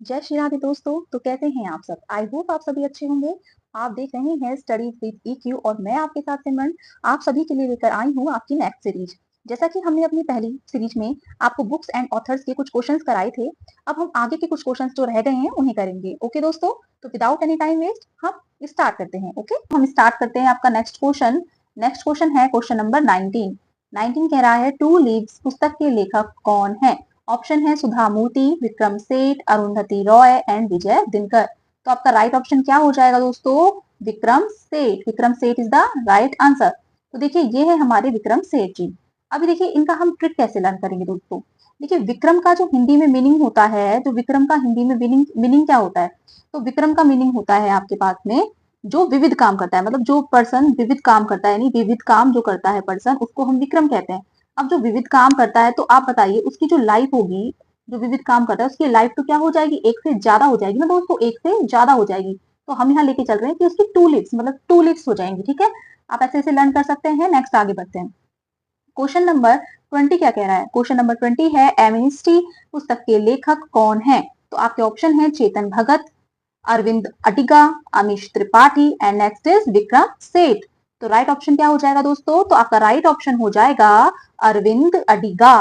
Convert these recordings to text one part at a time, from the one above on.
जय श्री राधे दोस्तों। तो कैसे हैं आप सब? आई होप आप सभी अच्छे होंगे। आप देख रहे हैं स्टडीज विद ईक्यू और मैं आपके साथ सिमरन आप सभी के लिए लेकर आई हूँ आपकी नेक्स्ट सीरीज। जैसा कि हमने अपनी पहली सीरीज में आपको बुक्स एंड ऑथर्स के कुछ क्वेश्चंस कराए थे, अब हम आगे के कुछ क्वेश्चंस जो रह गए हैं उन्हें करेंगे। ओके दोस्तों, तो विदाउट एनी टाइम वेस्ट हम स्टार्ट करते हैं। ओके, हम स्टार्ट करते हैं आपका नेक्स्ट क्वेश्चन। नेक्स्ट क्वेश्चन है क्वेश्चन नंबर 19। 19 कह रहा है टू लीव्स पुस्तक के लेखक कौन है? ऑप्शन है सुधा मूर्ति, विक्रम सेठ, अरुंधति रॉय एंड विजय दिनकर। तो आपका राइट ऑप्शन क्या हो जाएगा दोस्तों? Vikram Seth. Vikram Seth is the right answer. तो देखिए ये है हमारे विक्रम सेठ जी। अभी देखिए इनका हम ट्रिक कैसे लर्न करेंगे दोस्तों। देखिए विक्रम का जो हिंदी में मीनिंग होता है, जो विक्रम का हिंदी में मीनिंग क्या होता है? तो विक्रम का मीनिंग होता है आपके पास में जो विविध काम करता है, मतलब जो पर्सन विविध काम करता है, यानी विविध काम जो करता है पर्सन, उसको हम विक्रम कहते हैं। अब जो विविध काम करता है तो आप बताइए उसकी जो लाइफ होगी, जो विविध काम करता है उसकी लाइफ तो क्या हो जाएगी? एक से ज्यादा हो जाएगी ना दोस्तों, एक से ज्यादा हो जाएगी। तो हम यहाँ लेके चल रहे हैं कि उसकी टू लिव्स, मतलब टू लिव्स हो जाएंगी। ठीक है, आप ऐसे ऐसे लर्न कर सकते हैं। नेक्स्ट आगे बढ़ते हैं। क्वेश्चन नंबर 20 क्या कह रहा है? क्वेश्चन नंबर 20 है एमनेस्टी पुस्तक के लेखक कौन है? तो आपके ऑप्शन है Chetan Bhagat, Arvind Adiga, Amish Tripathi and next is Vikram Seth. तो राइट ऑप्शन क्या हो जाएगा दोस्तों? तो आपका राइट ऑप्शन हो जाएगा अरविंद अडिगा।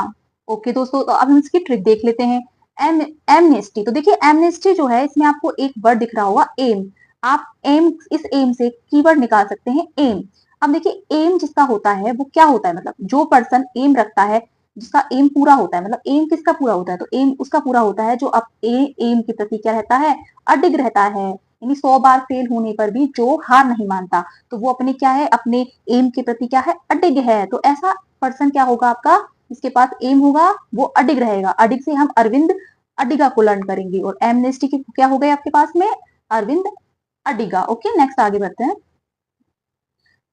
ओके दोस्तों, तो अब हम इसकी ट्रिक देख लेते हैं। एम एमनेस्टी, तो देखिए एमनेस्टी जो है इसमें आपको एक वर्ड दिख रहा होगा एम। आप एम, इस एम से कीवर्ड निकाल सकते हैं एम। अब देखिए एम जिसका होता है वो क्या होता है, मतलब जो पर्सन एम रखता है, जिसका एम पूरा होता है, मतलब एम किसका पूरा होता है? तो एम उसका पूरा होता है जो अब एम के प्रति क्या रहता है? अडिग रहता है। यानी 100 बार फेल होने पर भी जो हार नहीं मानता, तो वो अपने क्या है? अपने एम के प्रति क्या है? अडिग है। तो ऐसा पर्सन क्या होगा आपका? जिसके पास एम होगा वो अडिग रहेगा। अडिग से हम अरविंद अडिगा को लर्न करेंगे और एमनेस्टी की क्या हो गए आपके पास में? अरविंद अडिगा। ओके, नेक्स्ट आगे बढ़ते हैं।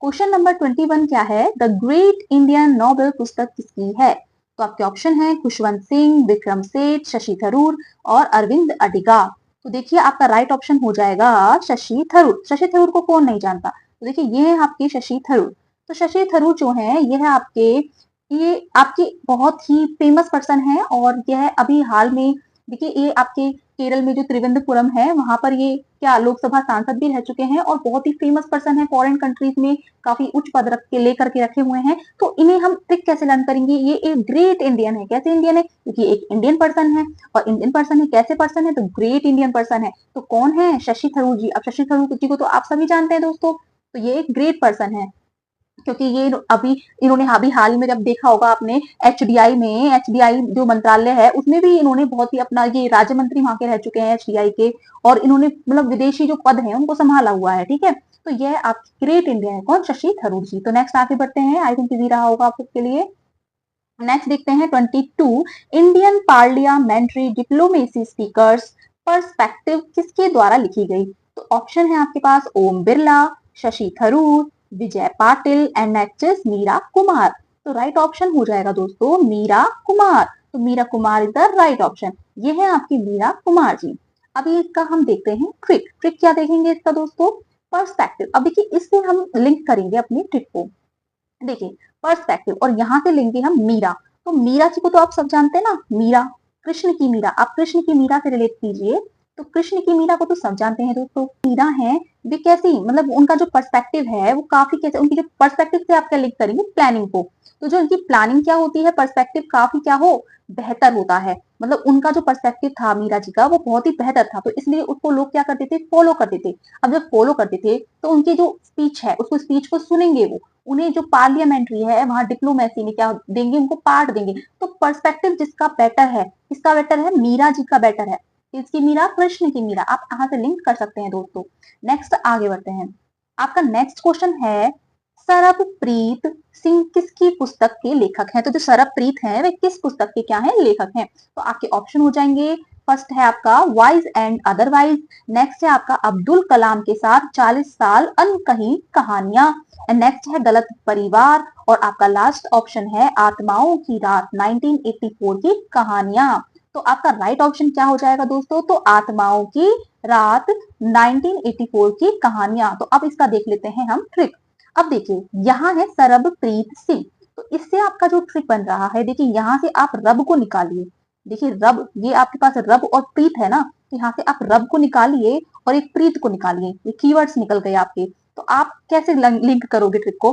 क्वेश्चन नंबर 21 क्या है? द ग्रेट इंडियन नोबेल पुस्तक किसकी है? तो आपके ऑप्शन है खुशवंत सिंह, विक्रम सेठ, शशि थरूर और अरविंद अडिगा। तो देखिए आपका राइट ऑप्शन हो जाएगा शशि थरूर। शशि थरूर को कौन नहीं जानता? तो देखिए ये है आपके शशि थरूर। तो शशि थरूर जो है ये आपके बहुत ही फेमस पर्सन है और यह अभी हाल में, देखिए ये आपके केरल में जो त्रिवेंद्रपुरम है वहां पर ये क्या लोकसभा सांसद भी रह चुके हैं और बहुत ही फेमस पर्सन है। फॉरेन कंट्रीज में काफी उच्च पद रख के लेकर के रखे हुए हैं। तो इन्हें हम ट्रिक कैसे लर्न करेंगे? ये एक ग्रेट इंडियन है। कैसे इंडियन है? क्योंकि एक इंडियन पर्सन है और इंडियन पर्सन है। कैसे पर्सन है? तो ग्रेट इंडियन पर्सन है। तो कौन है? शशि थरूर जी। अब शशि थरूर जी को तो आप सभी जानते हैं दोस्तों, तो ये एक ग्रेट पर्सन है। क्योंकि ये अभी इन्होंने अभी हाल ही में जब देखा होगा आपने एचडीआई में, एचडीआई जो मंत्रालय है उसमें भी इन्होंने बहुत ही अपना ये राज्य मंत्री वहां के रह चुके हैं एचडीआई के, और इन्होंने मतलब विदेशी जो पद है उनको संभाला हुआ है। ठीक है, तो यह आप ग्रेट इंडिया है। कौन? शशि थरूर जी। तो नेक्स्ट आगे बढ़ते हैं, आई थिंक इजी रहा होगा आप सबके लिए। नेक्स्ट देखते हैं 22। Indian parliamentary diplomacy speakers perspective किसके द्वारा लिखी गई? तो ऑप्शन है आपके पास Om Birla, Shashi Tharoor, Vijay Patil and next is Meera Kumar. तो राइट ऑप्शन हो जाएगा दोस्तों मीरा कुमार। तो Meera Kumar is the right option. ये है आपकी मीरा कुमार जी। अभी इसका हम देखते हैं ट्रिक। ट्रिक क्या देखेंगे इसका दोस्तों? पर्सपेक्टिव। अब देखिए इससे हम लिंक करेंगे अपनी ट्रिक को। देखिए पर्सपेक्टिव और यहाँ से लेंगे हम मीरा। तो मीरा जी को तो आप सब जानते हैं ना, मीरा, कृष्ण की मीरा। आप कृष्ण की मीरा से रिलेट कीजिए। तो कृष्ण की मीरा को तो सब जानते हैं दोस्तों। मीरा है वे कैसी, मतलब उनका जो पर्सपेक्टिव है वो काफी कैसे, उनकी जो पर्सपेक्टिव से आप क्या लिंक करेंगे? प्लानिंग को। तो जो उनकी प्लानिंग क्या होती है, पर्सपेक्टिव काफी क्या हो? बेहतर होता है। मतलब उनका जो पर्सपेक्टिव था मीरा जी का वो बहुत ही बेहतर था, तो इसलिए उसको लोग क्या करते थे? फॉलो करते थे। अब जब फॉलो करते थे तो उनकी जो स्पीच है उसको स्पीच को सुनेंगे वो। उन्हें जो पार्लियामेंट्री है वहां डिप्लोमेसी में क्या देंगे? उनको पार्ट देंगे। तो पर्सपेक्टिव जिसका बेटर है, किसका बेटर है? मीरा जी का बेटर है। किसकी मीरा? कृष्ण की मीरा। आप यहाँ से लिंक कर सकते हैं दोस्तों। नेक्स्ट आगे बढ़ते हैं। आपका नेक्स्ट क्वेश्चन है सरबप्रीत सिंह किसकी पुस्तक के लेखक हैं? तो जो सरबप्रीत हैं वे किस पुस्तक के क्या है? लेखक हैं। तो आपके ऑप्शन हो जाएंगे, फर्स्ट है आपका वाइज एंड अदरवाइज, नेक्स्ट है आपका अब्दुल कलाम के साथ 40 साल अनकही कहानियां, नेक्स्ट है गलत परिवार, और आपका लास्ट ऑप्शन है आत्माओं की रात 1984 की कहानियां। तो आपका राइट ऑप्शन क्या हो जाएगा दोस्तों? तो आत्माओं की रात 1984 की कहानियां। तो अब इसका देख लेते हैं हम ट्रिक। अब देखिए यहाँ है सरबप्रीत सिंह। तो इससे आपका जो ट्रिक बन रहा है, देखिए यहाँ से आप रब को निकालिए। देखिए रब, ये आपके पास रब और प्रीत है ना, तो यहाँ से आप रब को निकालिए और एक प्रीत को निकालिए, ये कीवर्ड्स निकल गए आपके। तो आप कैसे लिंक करोगे ट्रिक को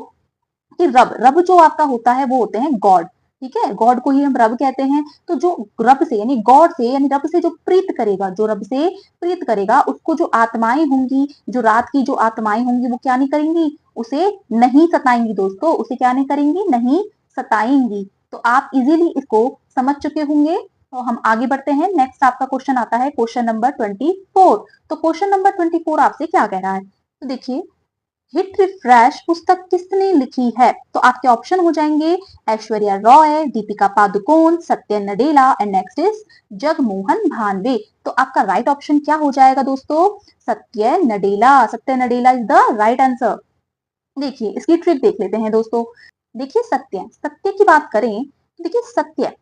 कि रब रब जो आपका होता है वो होते हैं गॉड, ठीक है, गॉड को ही हम रब कहते हैं। तो जो रब से यानी गॉड से यानी रब से जो प्रीत करेगा, जो रब से प्रीत करेगा उसको जो आत्माएं होंगी, जो रात की जो आत्माएं होंगी वो क्या नहीं करेंगी, उसे नहीं सताएंगी दोस्तों, उसे क्या नहीं करेंगी, नहीं सताएंगी। तो आप इजीली इसको समझ चुके होंगे। तो हम आगे बढ़ते हैं। नेक्स्ट आपका क्वेश्चन आता है क्वेश्चन नंबर 24। तो क्वेश्चन नंबर 24 आपसे क्या कह रहा है, तो देखिए, हिट रिफ्रेश पुस्तक किसने लिखी है। तो आपके ऑप्शन हो जाएंगे Aishwarya Roy, Deepika Padukone, Satya Nadella and next is Jagmohan Bhanwe. तो आपका राइट ऑप्शन क्या हो जाएगा दोस्तों, सत्य नडेला। सत्य Nadella is the right answer. देखिए इसकी ट्रिक देख लेते हैं दोस्तों। देखिए सत्य सत्य की बात करें तो देखिए सत्य,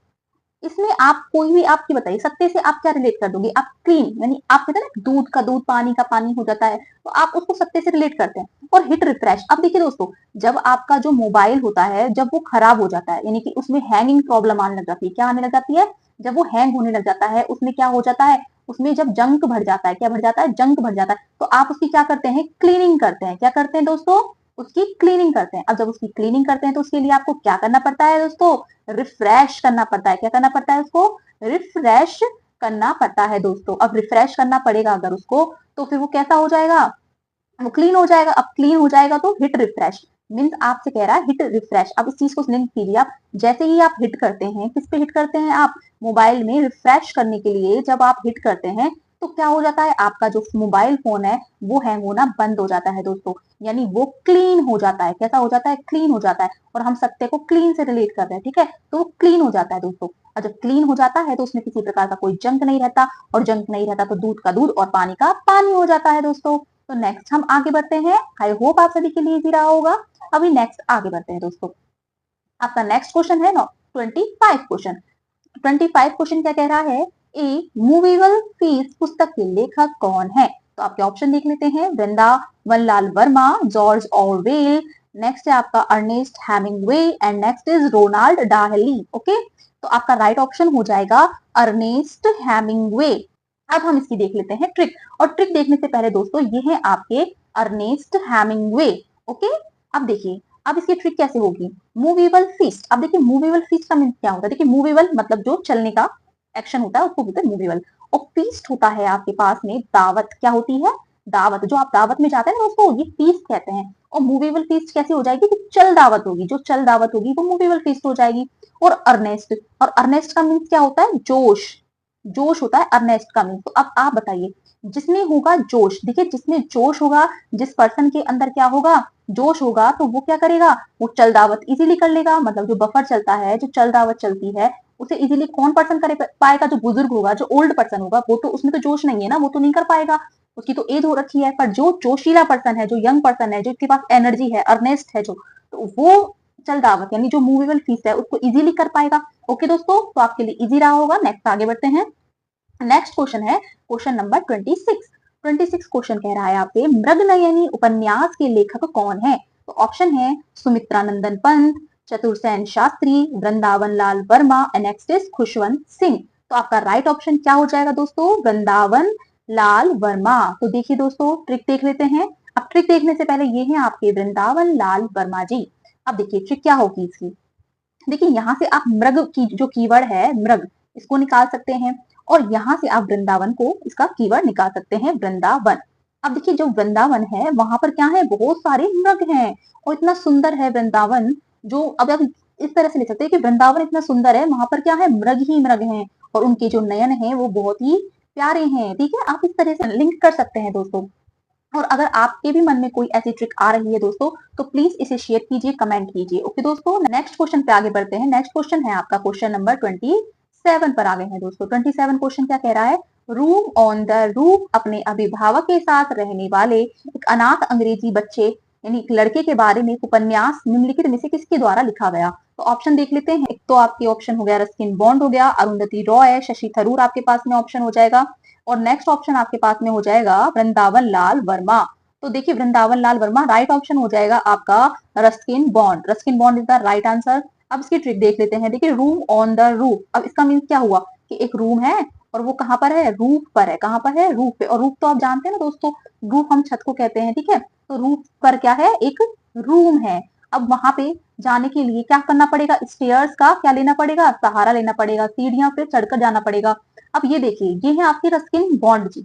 इसमें आप कोई भी आपकी बताइए सत्य से आप क्या रिलेट कर दोगे, आप क्लीन यानी आप कहते हैं ना दूध का दूध पानी का पानी हो जाता है, तो आप उसको सत्य से रिलेट करते हैं। और हिट रिफ्रेश, अब देखिए दोस्तों, जब आपका जो मोबाइल होता है जब वो खराब हो जाता है यानी कि उसमें हैंगिंग प्रॉब्लम आने लग जाती है, क्या आने लग जाती है, जब वो हैंग होने लग जाता है उसमें क्या हो जाता है, उसमें जब जंक भर जाता है, क्या भर जाता है, जंक भर जाता है, तो आप उसकी क्या करते हैं, क्लीनिंग करते हैं। क्या करते हैं दोस्तों, उसकी क्लीनिंग करते हैं। अब जब उसकी क्लीनिंग करते हैं तो उसके लिए आपको क्या करना पड़ता है दोस्तों, रिफ्रेश करना पड़ता है। क्या करना पड़ता है उसको, रिफ्रेश करना पड़ता है दोस्तों। अब रिफ्रेश करना पड़ेगा अगर उसको, तो फिर वो कैसा हो जाएगा, वो क्लीन हो जाएगा। अब क्लीन हो जाएगा तो हिट रिफ्रेश मीन्स आपसे कह रहा है हिट रिफ्रेश। अब इस चीज को लिंक कीजिए आप, जैसे ही आप हिट करते हैं, किस पे हिट करते हैं आप, मोबाइल में रिफ्रेश करने के लिए जब आप हिट करते हैं तो क्या हो जाता है, आपका जो मोबाइल फोन है वो हैंग होना बंद हो जाता है दोस्तों, यानी वो क्लीन हो जाता है। कैसा हो जाता है, क्लीन हो जाता है। और हम सत्य को क्लीन से रिलेट कर रहे हैं, ठीक है, तो वो क्लीन हो जाता है दोस्तों। और जब क्लीन हो जाता है तो उसमें किसी प्रकार का कोई जंक नहीं रहता, और जंक नहीं रहता तो दूध का दूध और पानी का पानी हो जाता है दोस्तों। तो नेक्स्ट हम आगे बढ़ते हैं। आई होप आप सभी के लिए इजी रहा होगा। अभी नेक्स्ट आगे बढ़ते हैं दोस्तों। आपका नेक्स्ट क्वेश्चन है 25 क्वेश्चन। 25 क्वेश्चन क्या कह रहा है, ए मूवेबल फीस पुस्तक के लेखक कौन है। तो आपके ऑप्शन देख लेते हैं, Vrindavan Lal Verma, George Orwell, next है आपका Ernest Hemingway and next is Ronald Dahl. Okay, तो आपका राइट ऑप्शन हो जाएगा अर्नेस्ट हेमिंगवे। अब हम इसकी देख लेते हैं ट्रिक। और ट्रिक देखने से पहले दोस्तों ये है आपके अर्नेस्ट हेमिंगवे। ओके, अब देखिए अब इसकी ट्रिक कैसे होगी, मूवेबल फीस्ट। अब देखिए मूवेबल फीस्ट का मीन क्या होता है, देखिए मूवेबल मतलब जो चलने का एक्शन होता है उसको बोलते हैं मूवेबल। और फीस्ट होता है आपके पास में दावत, क्या होती है, दावत। जो आप दावत में जाते हैं ना उसको ये फीस्ट कहते हैं। और मूवेबल फीस्ट कैसी हो जाएगी, कि चल दावत होगी, जो चल दावत होगी वो मूवेबल फीस्ट हो जाएगी। और अर्नेस्ट, और अर्नेस्ट का मीन्स क्या होता है, जोश, जोश होता है अर्नेस्ट का मीन। तो अब आप बताइए, जिसमें होगा जोश, देखिए जिसमें जोश होगा, जिस पर्सन के अंदर क्या होगा, जोश होगा, तो वो क्या करेगा, वो चल दावत इजीली कर लेगा। मतलब जो बफर चलता है, जो चल दावत चलती है, उसे इजीली कौन पर्सन कर पाएगा, जो बुजुर्ग होगा, जो ओल्ड पर्सन होगा, वो तो उसमें तो जोश नहीं है ना, वो तो नहीं कर पाएगा, उसकी तो एज हो रखी है। पर जो जोशीला पर्सन है, जो यंग पर्सन है, जो इसके पास एनर्जी है, अर्नेस्ट है जो, तो वो चल दावत यानी जो मूवेबल फीस है उसको इजीली कर पाएगा। ओके दोस्तों, तो आपके लिए इजी रहा होगा। नेक्स्ट आगे बढ़ते हैं। नेक्स्ट क्वेश्चन है क्वेश्चन नंबर 26। 26 क्वेश्चन कह रहा है आपसे, मृगनयनी उपन्यास के लेखक कौन है। तो ऑप्शन है Sumitra Nandan Pant, Chatursen Shastri, Vrindavan Lal Verma and next is Khushwant Singh. तो आपका राइट ऑप्शन क्या हो जाएगा दोस्तों, वृंदावन लाल वर्मा। तो देखिए दोस्तों ट्रिक देख लेते हैं। अब ट्रिक देखने से पहले ये है आपके वृंदावन लाल वर्मा जी। अब देखिए ट्रिक क्या होगी इसकी, देखिए यहाँ से आप मृग की जो कीवर्ड है मृग, इसको निकाल सकते हैं। और यहाँ से आप वृंदावन को इसका कीवर्ड निकाल सकते हैं, वृंदावन। अब देखिए जो वृंदावन है वहां पर क्या है, बहुत सारे मृग हैं और इतना सुंदर है वृंदावन। जो अब आप इस तरह से लिख सकते हैं कि वृंदावन इतना सुंदर है, वहां पर क्या है, मृग ही मृग हैं, और उनके जो नयन है वो बहुत ही प्यारे हैं। ठीक है, आप इस तरह से लिंक कर सकते हैं दोस्तों। और अगर आपके भी मन में कोई ऐसी ट्रिक आ रही है दोस्तों, तो प्लीज इसे शेयर कीजिए, कमेंट कीजिए। ओके दोस्तों, नेक्स्ट क्वेश्चन पे आगे बढ़ते हैं। नेक्स्ट क्वेश्चन है आपका क्वेश्चन नंबर 27 पर आ गए हैं दोस्तों। 27 क्वेश्चन क्या कह रहा है, रूम ऑन द रूफ अपने अभिभावक के साथ रहने वाले एक अनाथ अंग्रेजी बच्चे यानी एक लड़के के बारे में उपन्यास निम्नलिखित में से किसके द्वारा लिखा गया। तो ऑप्शन देख लेते हैं। एक तो आपके ऑप्शन हो गया रस्किन बॉन्ड हो गया, अरुंधति रॉय, शशि थरूर आपके पास में ऑप्शन हो जाएगा, और नेक्स्ट ऑप्शन आपके पास में हो जाएगा वृंदावन लाल वर्मा। तो देखिए वृंदावन लाल वर्मा राइट ऑप्शन हो जाएगा आपका Ruskin bond. Ruskin bond is the right answer. अब इसकी ट्रिक देख लेते हैं। देखिए रूम ऑन द रूफ, अब इसका मीन क्या हुआ कि एक रूम है और वो कहाँ पर है, रूफ पर है। कहाँ पर है, रूफ पे। और रूफ तो आप जानते हैं ना दोस्तों, रूफ हम छत को कहते हैं, ठीक है। तो रूफ पर क्या है, एक रूम है। अब वहां पे जाने के लिए क्या करना पड़ेगा, स्टेयर्स का क्या लेना पड़ेगा, सहारा लेना पड़ेगा, सीढ़ियां पे चढ़कर जाना पड़ेगा। अब ये देखिए, ये है आपकी रस्किन बॉन्ड जी।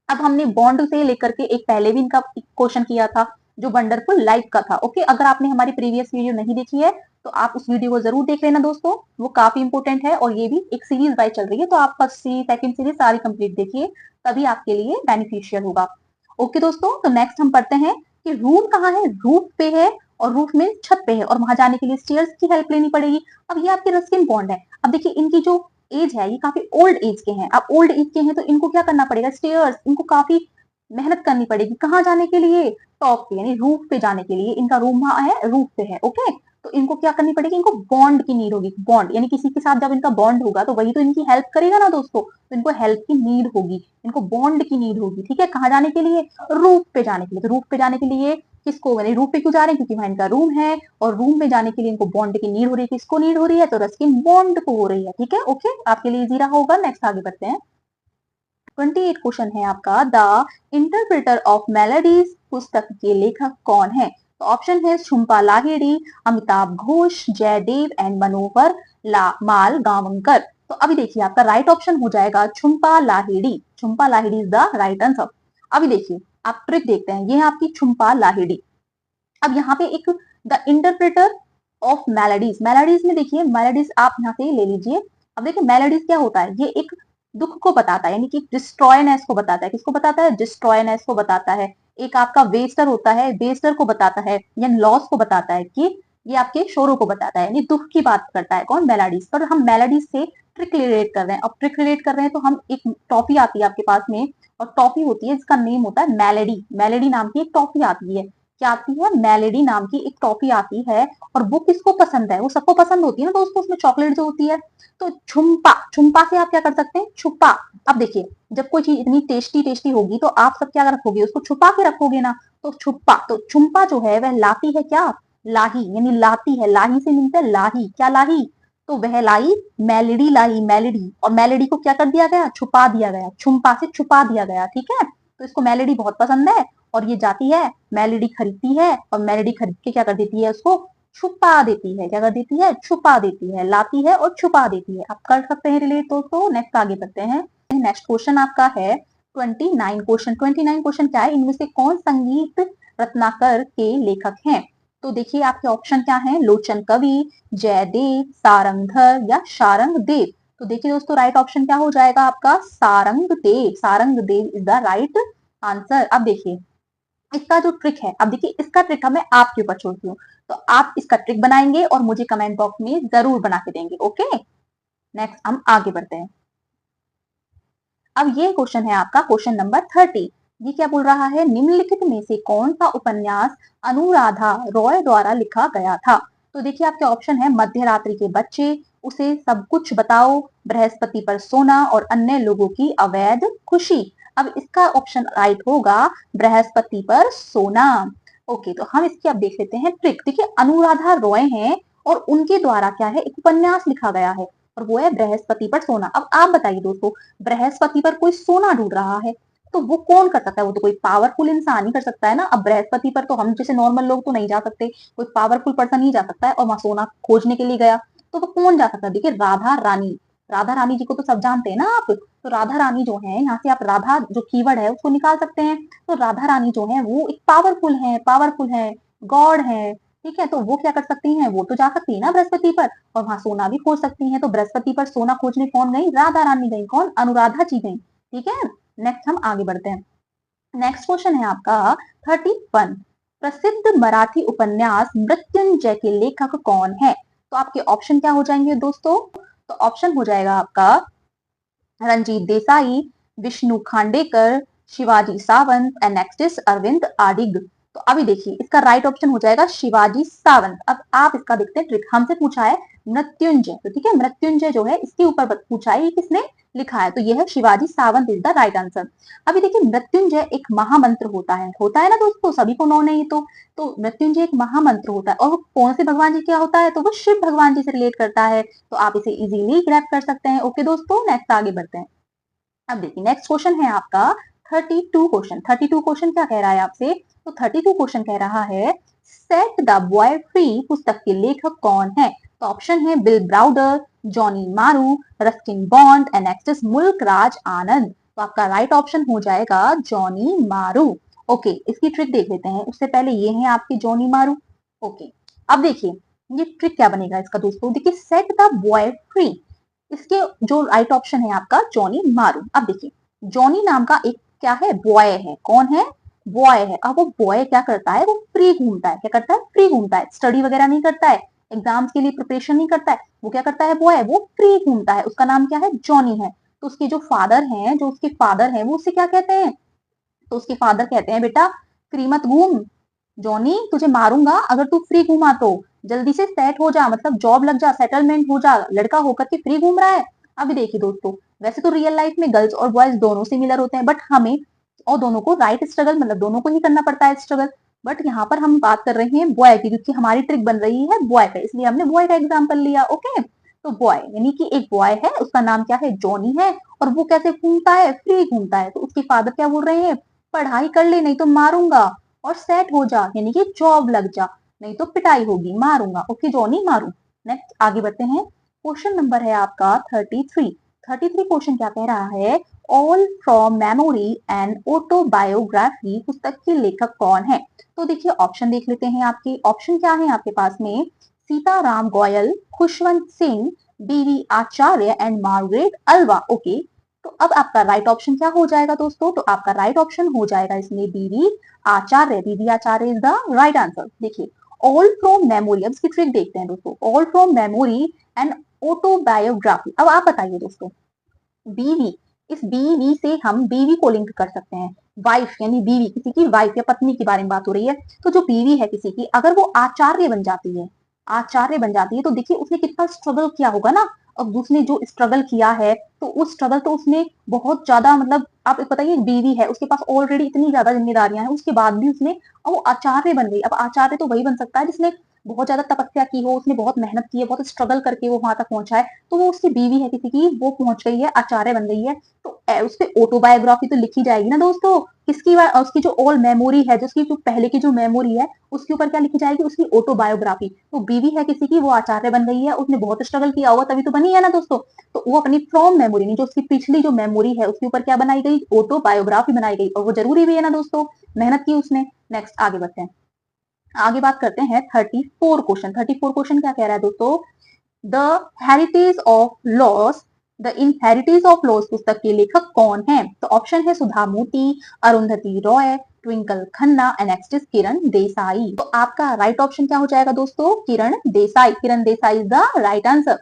अब हमने बॉन्ड से लेकर के एक पहले भी इनका क्वेश्चन किया था, जो वंडरफुल लाइफ का था। ओके, अगर आपने हमारी प्रीवियस वीडियो नहीं देखी है तो आप उस वीडियो को जरूर देख लेना दोस्तों, वो काफी इंपोर्टेंट है। और ये भी एक सीरीज वाइज चल रही है, तो आप फर्स्ट सीरीज सेकंड सीरीज सारी कंप्लीट देखिए, तभी आपके लिए बेनिफिशियल होगा। ओके दोस्तों, तो नेक्स्ट हम पढ़ते हैं कि रूम कहाँ है, रूफ पे है। और रूफ में छत पे है, और वहां जाने के लिए स्टेयर्स की हेल्प लेनी पड़ेगी। अब ये आपके रस्किन बॉन्ड है। अब देखिए, इनकी जो एज है, ये काफी ओल्ड एज के हैं। अब ओल्ड एज के हैं तो इनको क्या करना पड़ेगा, स्टेयर्स, इनको काफी मेहनत करनी पड़ेगी। कहाँ जाने के लिए, टॉप पे यानी रूफ पे जाने के लिए। इनका रूम वहां है, रूफ पे है। ओके, तो इनको क्या करनी पड़ेगी, इनको बॉन्ड की नीड होगी। बॉन्ड यानी किसी के साथ जब इनका बॉन्ड होगा तो वही तो इनकी हेल्प करेगा ना दोस्तों, तो इनको हेल्प की नीड होगी, इनको बॉन्ड की नीड होगी। ठीक है, कहाँ जाने के लिए, रूफ पे जाने के लिए। तो रूफ पे जाने के लिए किसको, यानी रूफ पे क्यों जा रहे हैं, क्योंकि वहां इनका रूम है। और रूम में जाने के लिए इनको बॉन्ड की नीड हो रही है। किसको नीड हो रही है, तो रस्किन बॉन्ड को हो रही है। ठीक है, ओके, आपके लिए इजी रहा होगा। नेक्स्ट आगे बढ़ते हैं। 28 क्वेश्चन है आपका, द इंटरप्रेटर ऑफ मेलोडीज पुस्तक के लेखक कौन है। तो ऑप्शन है झुम्पा लाहिड़ी, अमिताभ घोष, जयदेव एंड मनोहर माल गांवकर। तो अभी देखिए, आपका राइट ऑप्शन हो जाएगा Jhumpa Lahiri. Jhumpa Lahiri is the right answer. अभी देखिए, आप ट्रिक देखते हैं, ये है आपकी झुम्पा लाहिड़ी। अब यहाँ पे एक the interpreter of melodies, melodies में देखिए, मेलोडीज आप यहाँ से ले लीजिए। अब देखिए, मेलोडीज क्या होता है, ये एक दुख को बताता है, यानी कि डिस्ट्रॉयनेस को बताता है। किसको बताता है, डिस्ट्रॉयनेस को बताता है। एक आपका वेस्टर होता है, वेस्टर को बताता है, या लॉस को बताता है, कि ये आपके शोरों को बताता है, यानी दुख की बात करता है कौन, मेलोडीज। पर हम मेलोडीज से ट्रिक रिलेट कर रहे हैं। अब ट्रिक रिलेट कर रहे हैं तो हम एक टॉफी आती है आपके पास में, और टॉफी होती है जिसका नेम होता है मेलेडी। मेलेडी नाम की एक टॉफी आती है। क्या आती है, मेलेडी नाम की एक टॉफी आती है। और वो किसको पसंद है, वो सबको पसंद होती है ना दोस्तों, उसमें चॉकलेट जो होती है। तो झुम्पा, झुम्पा से आप क्या कर सकते हैं, छुपा। अब देखिए, जब कोई चीज इतनी टेस्टी टेस्टी होगी तो आप सब क्या रखोगे, उसको छुपा के रखोगे ना। तो छुपा, तो झुम्पा जो है वह लाती है क्या, लाही, यानी लाती है। लाही से मिलता है लाही, क्या लाही, तो वह लाई मेलेडी, लाई मेलेडी। और मेलेडी को क्या कर दिया गया, छुपा दिया गया, झुम्पा से छुपा दिया गया। ठीक है, तो इसको मेलेडी बहुत पसंद है, और ये जाती है, मेलेडी खरीदती है, और मेलेडी खरीद के क्या कर देती है, उसको छुपा देती है। क्या कर देती है, छुपा देती है, लाती है और छुपा देती है। आप कर सकते हैं रिलेट दोस्तों। नेक्स्ट आगे बढ़ते हैं। नेक्स्ट क्वेश्चन आपका है 29 क्वेश्चन। 29 क्वेश्चन क्या है, इनमें से कौन संगीत रत्नाकर के लेखक हैं। तो देखिए, आपके ऑप्शन क्या है, लोचन कवि, जयदेव, सारंगधर या शारंग देव। तो देखिए दोस्तों, राइट ऑप्शन क्या हो जाएगा आपका, सारंग देव। सारंग देव इज द राइट आंसर। अब देखिए, इसका जो ट्रिक है, अब देखिए इसका ट्रिक मैं आपके ऊपर छोड़ती हूँ। तो आप इसका ट्रिक बनाएंगे और मुझे कमेंट बॉक्स में जरूर बना के देंगे। ओके, नेक्स्ट हम आगे बढ़ते हैं। अब ये क्वेश्चन है आपका क्वेश्चन नंबर 30। ये क्या बोल रहा है, निम्नलिखित में से कौन सा उपन्यास अनुराधा रॉय द्वारा लिखा गया था। तो देखिए, आपके ऑप्शन है मध्य रात्रि के बच्चे, उसे सब कुछ बताओ, बृहस्पति पर सोना और अन्य लोगों की अवैध खुशी। अब इसका ऑप्शन राइट होगा बृहस्पति पर सोना। ओके, तो हम इसकी अब देख लेते हैं ट्रिक। देखिए, अनुराधा रॉय हैं और उनके द्वारा क्या है, एक उपन्यास लिखा गया है, और वो है बृहस्पति पर सोना। अब आप बताइए दोस्तों, बृहस्पति पर कोई सोना ढूंढ रहा है, तो वो कौन कर सकता है, वो तो कोई पावरफुल इंसान ही कर सकता है ना। अब बृहस्पति पर तो हम जैसे नॉर्मल लोग तो नहीं जा सकते, कोई पावरफुल पर्सन ही जा सकता है, और वहां सोना खोजने के लिए गया। तो वो कौन जा सकता है, देखिए राधा रानी। राधा रानी जी को तो सब जानते हैं ना आप। तो राधा रानी जो है, यहाँ से आप राधा जो कीवर्ड है उसको निकाल सकते हैं। तो राधा रानी जो है वो एक पावरफुल है, पावरफुल है, गॉड है। ठीक है, तो वो क्या कर सकती हैं, वो तो जा सकती है ना बृहस्पति पर, और वहां सोना भी खोज सकती हैं। तो बृहस्पति पर सोना खोजने कौन गई, राधा रानी गई, कौन, अनुराधा जी गई। ठीक है, नेक्स्ट हम आगे बढ़ते हैं। नेक्स्ट क्वेश्चन है आपका 31। प्रसिद्ध मराठी उपन्यास मृत्युंजय के लेखक कौन है। तो आपके ऑप्शन क्या हो जाएंगे दोस्तों, तो ऑप्शन हो जाएगा आपका Ranjit Desai, Vishnu Khandekar, Shivaji Sawant and next is Arvind Adiga. तो अभी देखिए, इसका राइट ऑप्शन हो जाएगा शिवाजी सावंत। अब आप इसका देखते हैं ट्रिक। हमसे पूछा है मृत्युंजय, तो ठीक है, मृत्युंजय जो है इसके ऊपर पूछा है, ये किसने लिखा है, तो यह है Shivaji Sawant is the right answer. अभी देखिए, मृत्युंजय एक महामंत्र होता है ना दोस्तों, सभी को नॉन है ये तो मृत्युंजय एक महामंत्र होता है, और वो कौन से भगवान जी क्या होता है, तो वो शिव भगवान जी से रिलेट करता है। तो आप इसे इजीली ग्रैप कर सकते हैं। ओके दोस्तों, नेक्स्ट आगे बढ़ते हैं। अब देखिए नेक्स्ट क्वेश्चन है आपका 32 क्वेश्चन। 32 क्वेश्चन क्या कह रहा है आपसे? तो 32 क्वेश्चन कह रहा है सेट द बॉय फ्री पुस्तक के लेखक कौन है? तो ऑप्शन है बिल ब्राउडर, जॉनी मारू, Ruskin bond and next is मुल्क राज आनंद। तो आपका राइट ऑप्शन हो जाएगा जॉनी मारू। ओके, इसकी ट्रिक देख लेते हैं। उससे पहले ये है आपके जॉनी मारू। ओके, अब देखिए ये ट्रिक क्या बनेगा इसका दोस्तों। देखिए सेट द बॉय फ्री, इसके जो राइट ऑप्शन है आपका जॉनी मारू। अब देखिए जॉनी नाम का एक क्या है, बॉय है। कौन है? बॉय है। अब वो बॉय क्या करता है? वो फ्री घूमता है। क्या करता है? फ्री घूमता है। स्टडी वगैरह नहीं करता है, एग्जाम्स के लिए प्रिपरेशन नहीं करता है। वो क्या करता है? बॉय, वो फ्री घूमता है। उसका नाम क्या है? जॉनी है। तो उसके जो फादर हैं, जो उसके फादर हैं, वो उसे क्या कहते हैं? तो उसके फादर कहते हैं बेटा फ्री मत घूम, जॉनी तुझे मारूंगा अगर तू फ्री घूमा तो। जल्दी से सेट हो जा, मतलब जॉब लग जा, सेटलमेंट हो जा, लड़का होकर के फ्री घूम रहा है। अभी देखिए दोस्तों, वैसे तो रियल लाइफ में गर्ल्स और बॉयज दोनों सिमिलर होते हैं, बट हमें और दोनों को राइट स्ट्रगल, मतलब दोनों को ही करना पड़ता है स्ट्रगल। बट यहाँ पर हम बात कर रहे हैं बॉय की, क्योंकि हमारी ट्रिक बन रही है बॉय पे, इसलिए हमने बॉय का एग्जाम्पल लिया। ओके, तो बॉय यानी कि एक बॉय है, उसका नाम क्या है? जॉनी है। और वो कैसे घूमता है? फ्री घूमता है। तो उसके फादर क्या बोल रहे हैं? पढ़ाई कर ले नहीं तो मारूंगा, और सेट हो जा यानी कि जॉब लग जा, नहीं तो पिटाई होगी, मारूंगा। ओके जॉनी मारू। नेक्स्ट आगे बढ़ते हैं। क्वेश्चन नंबर है आपका 33। 33 क्वेश्चन क्या कह रहा है? All from memory and autobiography पुस्तक के लेखक कौन है? तो देखिए ऑप्शन देख लेते हैं। आपके ऑप्शन क्या है आपके पास में? सीताराम गोयल, खुशवंत सिंह, बीवी आचार्य एंड मार्गरेट अल्वा। ओके, तो अब आपका राइट ऑप्शन क्या हो जाएगा दोस्तों? तो आपका राइट ऑप्शन हो जाएगा इसमें बीवी आचार्य। बीवी आचार्य इज द राइट आंसर। देखिए ऑल फ्रॉम मेमोरी, अब इसकी ट्रिक देखते हैं दोस्तों। All from memory and autobiography. अब आप बताइए दोस्तों, बीवी, इस बीवी से हम बीवी को लिंक कर सकते हैं। वाइफ यानी बीवी, किसी की वाइफ या पत्नी के बारे में बात हो रही है। तो जो बीवी है किसी की, अगर वो आचार्य बन जाती है, आचार्य बन जाती है, तो देखिए उसने कितना स्ट्रगल किया होगा ना। अब उसने जो स्ट्रगल किया है, तो उस स्ट्रगल तो उसने बहुत ज्यादा, मतलब आप बताइए बीवी है, उसके पास ऑलरेडी इतनी ज्यादा जिम्मेदारियां हैं, उसके बाद भी उसने, अब वो आचार्य बन गई। अब आचार्य तो वही बन सकता है जिसने बहुत ज्यादा तपस्या की हो, उसने बहुत मेहनत की है, बहुत स्ट्रगल करके वो वहां तक पहुंचा है। तो वो उसकी बीवी है किसी की, वो पहुंच गई है, आचार्य बन गई है। तो उस पे ऑटोबायोग्राफी तो लिखी जाएगी ना दोस्तों। किसकी? उसकी जो ओल्ड मेमोरी है, जो उसकी जो पहले की जो मेमोरी है, उसके ऊपर क्या लिखी जाएगी? उसकी ऑटोबायोग्राफी। तो बीवी है किसी की, वो आचार्य बन गई है, उसने बहुत स्ट्रगल किया होगा तभी तो बनी है ना दोस्तों। तो वो अपनी फ्रॉम मेमोरी नहीं, जो उसकी पिछली जो मेमोरी है उसके ऊपर क्या बनाई गई? ऑटोबायोग्राफी बनाई गई। और वो जरूरी भी है ना दोस्तों, मेहनत की उसने। नेक्स्ट आगे बढ़ते हैं। आगे बात करते हैं 34 क्वेश्चन। 34 क्वेश्चन क्या कह रहा है दोस्तों? The heritage of loss, the inheritage of loss पुस्तक के लेखक कौन है? तो ऑप्शन है Sudha Murthy, Arundhati Roy, Twinkle Khanna and next is Kiran Desai. तो आपका राइट ऑप्शन क्या हो जाएगा दोस्तों? Kiran Desai. Kiran Desai is the right answer.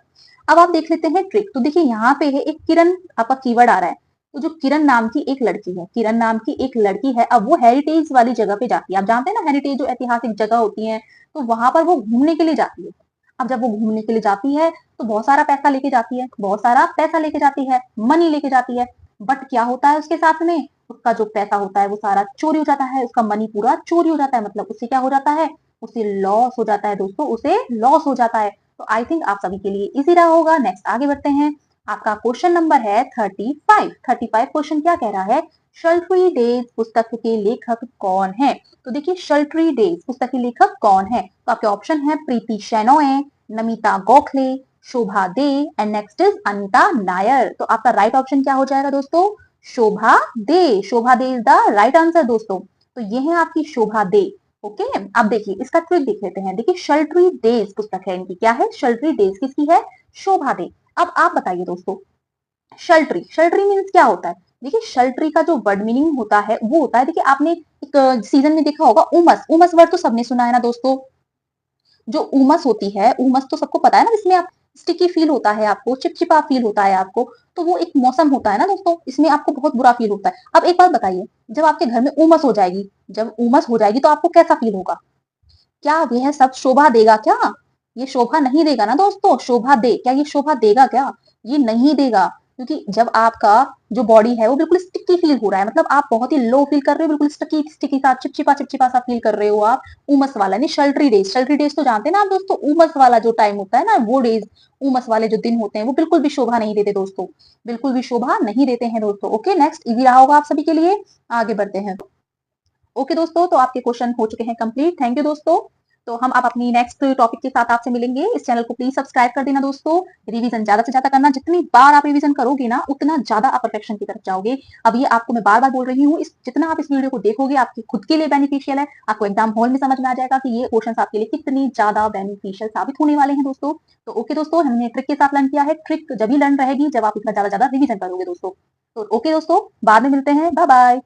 अब आप देख लेते हैं ट्रिक। तो देखिए यहाँ पे है एक किरण, आपका कीवर्ड आ रहा है। तो जो किरण नाम की एक लड़की है, किरण नाम की एक लड़की है, अब वो हेरिटेज वाली जगह पे जाती है। आप जानते हैं ना हेरिटेज जो ऐतिहासिक जगह होती है, तो वहां पर वो घूमने के लिए जाती है। अब जब वो घूमने के लिए जाती है, तो बहुत सारा पैसा लेके जाती है, बहुत सारा पैसा लेके जाती है, मनी लेके जाती है। बट क्या होता है उसके साथ में? उसका जो पैसा होता है वो सारा चोरी हो जाता है, उसका मनी पूरा चोरी हो जाता है। मतलब उससे क्या हो जाता है? उसे लॉस हो जाता है दोस्तों, उसे लॉस हो जाता है। तो आई थिंक आप सभी के लिए इजी रहा होगा। नेक्स्ट आगे बढ़ते हैं। आपका क्वेश्चन नंबर है 35। 35 क्वेश्चन क्या कह रहा है? शल्ट्री डेज पुस्तक के लेखक कौन है? तो देखिए शल्ट्री डेज पुस्तक के लेखक कौन है? तो आपके ऑप्शन है Preeti Shenoy, Namita Gokhale, Shobha De and next is Anita Nair. तो आपका राइट ऑप्शन क्या हो जाएगा दोस्तों? Shobha De. Shobha De is the right answer दोस्तों। तो ये है आपकी शोभा दे। ओके, अब देखिए इसका ट्रिक देख लेते हैं। देखिए शल्ट्री डेज पुस्तक है इनकी, क्या है? शल्ट्री डेज किसकी है? शोभा दे। अब आप बताइए दोस्तों, शल्ट्री, शल्ट्री मीन्स क्या होता है? देखिए शल्ट्री का जो वर्ड मीनिंग होता है वो होता है, देखिए आपने एक सीजन में देखा होगा उमस। उमस वर्ड तो सबने सुना है ना दोस्तों। जो उमस होती है, उमस तो सबको पता है ना, जिसमें आप स्टिकी फील होता है, आपको चिपचिपा फील होता है आपको। तो वो एक मौसम होता है ना दोस्तों, इसमें आपको बहुत बुरा फील होता है। अब एक बात बताइए, जब आपके घर में उमस हो जाएगी, जब उमस हो जाएगी तो आपको कैसा फील होगा? क्या यह सब शोभा देगा क्या? ये शोभा नहीं देगा ना दोस्तों। शोभा दे, क्या ये शोभा देगा क्या? ये नहीं देगा। क्योंकि जब आपका जो बॉडी है वो बिल्कुल स्टिकी फील हो रहा है, मतलब आप बहुत ही लो फील कर रहे हो, बिल्कुल स्टिकी स्टिकी सा चिपचिपा सा फील कर रहे हो आप, उमस वाला नहीं, शल्टरी डेज तो जानते हैं ना आप दोस्तों, उमस वाला जो टाइम होता है ना, वो डेज, उमस वाले जो दिन होते हैं वो बिल्कुल भी शोभा नहीं देते दोस्तों, बिल्कुल भी शोभा नहीं देते हैं दोस्तों। ओके, नेक्स्ट इजी रहा होगा आप सभी के लिए, आगे बढ़ते हैं। ओके दोस्तों, तो आपके क्वेश्चन हो चुके हैं कंप्लीट, थैंक यू दोस्तों। तो हम अब अपनी नेक्स्ट टॉपिक के साथ आपसे मिलेंगे, इस चैनल को प्लीज सब्सक्राइब कर देना दोस्तों, रिवीजन ज्यादा से ज्यादा करना, जितनी बार आप रिवीजन करोगे ना उतना ज्यादा आप परफेक्शन की तरफ जाओगे। अब ये आपको मैं बार बार बोल रही हूँ, इस जितना आप इस वीडियो को देखोगे आपके खुद के लिए बेनिफिशियल है, आपको एग्जाम हॉल में समझ में आ जाएगा कि ये क्वेश्चन आपके लिए कितनी ज्यादा बेनिफिशियल साबित होने वाले हैं दोस्तों। तो ओके दोस्तों, हमने ट्रिक के साथ लर्न किया है, ट्रिक जब ही लर्न रहेगी जब आप इतना ज्यादा रिवीजन करोगे दोस्तों। तो ओके दोस्तों, बाद में मिलते हैं, बाय बाय।